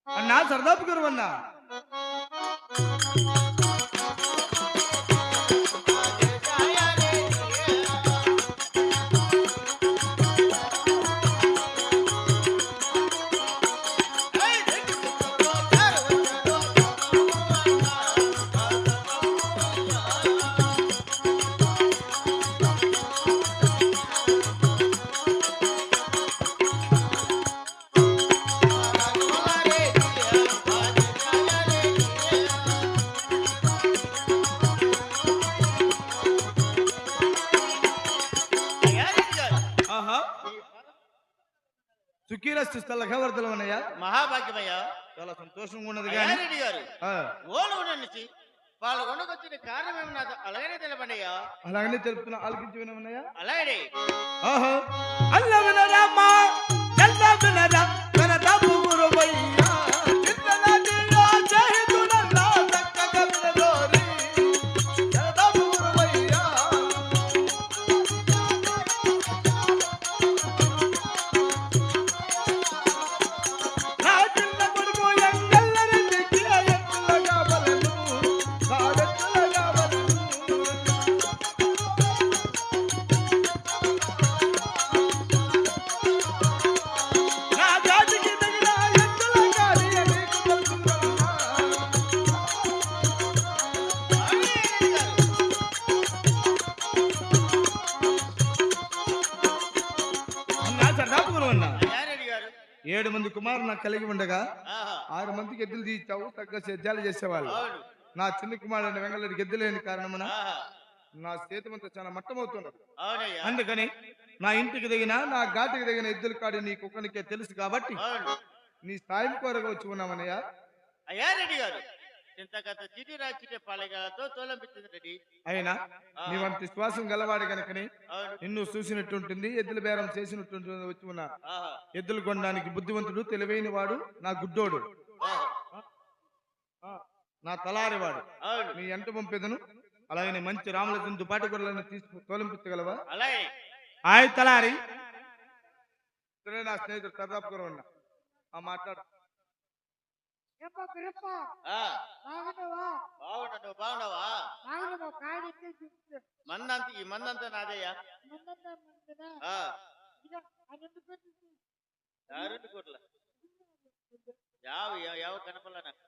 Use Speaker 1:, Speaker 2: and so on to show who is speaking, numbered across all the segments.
Speaker 1: అన్నా సరదాపు గురువు అన్నా. సుఖీరస్తు స్థలవర్ధనమయ్యా.
Speaker 2: మహాభాగ్యమయ్యా,
Speaker 1: చాలా సంతోషంగా ఉన్నది
Speaker 2: రెడ్డి గారు. ఓలు నుంచి వాళ్ళ కొండకొచ్చిన కారణం ఏమన్నా అలాగనే తెలపండియా.
Speaker 1: అలాగనే తెలుపుతున్నా, ఆలకించి వినమన్నయ్యా.
Speaker 2: అలాగే
Speaker 1: ఆహా అల్ల వినరామా ఎల్ల వినరా వినదాపు గురువయ్యా. చిన్ననాటిలో చేతులలా చక్కగా వినదోరి వినదాపు గురువయ్యా. నా చిన్న కొడుకు ఎంగల్లరెడ్డికి ఎత్తులగా బలను సాడెత్తులగా బలను. నా జాతికి తగిన ఎత్తులగా నీకు తెలుసుకున్నా. అన్నా సరదాపు గురువు అన్నా.
Speaker 2: రెడ్డి గారు.
Speaker 1: 7 మంది కుమారులు నాకు కలిగి ఉండగా
Speaker 2: ఆహా.
Speaker 1: 6 మందికి ఎద్దులు తీర్చావు, తగ్గ సేద్యాలు చేసేవాళ్ళు.
Speaker 2: అవును.
Speaker 1: నా చిన్న కుమారుడు వెంగళరెడ్డికి ఎద్దు లేని కారణమున
Speaker 2: ఆహా.
Speaker 1: నా చేతమంతా చాలా మట్టమవుతున్నది.
Speaker 2: అవునయ్యా.
Speaker 1: అందుకని నా ఇంటికి దిగిన నా ఘాటికి దిగిన ఎద్దుల కాడి నీ కుక్కనికే తెలుసు కాబట్టి
Speaker 2: అవును.
Speaker 1: నీ సాయం కోరగా వచ్చి ఉన్నామన్నయ్యా.
Speaker 2: అయ్యా రెడ్డి గారు, ఇంతకంత చీటి రాచిటే పాలెగాతో తోలంపించింది రెడ్డి.
Speaker 1: అయినా నీవంత విశ్వాసం గలవాడు గనుకని
Speaker 2: అవును.
Speaker 1: నిన్ను చూసినట్టుంటుంది, ఎద్దుల బేరం చేసినట్టుంటుంది. వచ్చి ఉన్నా
Speaker 2: ఆహా.
Speaker 1: ఎద్దులు కొనడానికి బుద్ధివంతుడు, తెలివైన వాడు, నా గుడ్డోడు,
Speaker 2: ఆహా.
Speaker 1: నా తలారివాడు.
Speaker 2: అవును.
Speaker 1: నీ ఎంట పంపేదను. అలాగే మంచి రాముల దుపాటి గొర్రెలను తీసుకు తోలింపించగలవా?
Speaker 2: అలాగే
Speaker 1: ఆయ్ తలారి, ఇతనే నా స్నేహితుడు సర్దాపు గురువు అన్న. మాట్లాడు.
Speaker 2: ఆ. బాగున్నా, నువ్వు బాగున్నావా? మందంత ఈ మందంతా నాదయ్యా. ఆ. యారుంటి కోట్ల యావ కనపల్ల నాకు.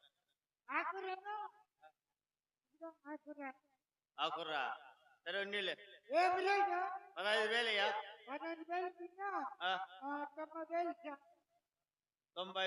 Speaker 2: ఆకుర్రా సరే ఉన్నీలే. 15,000 అయ్యా. 90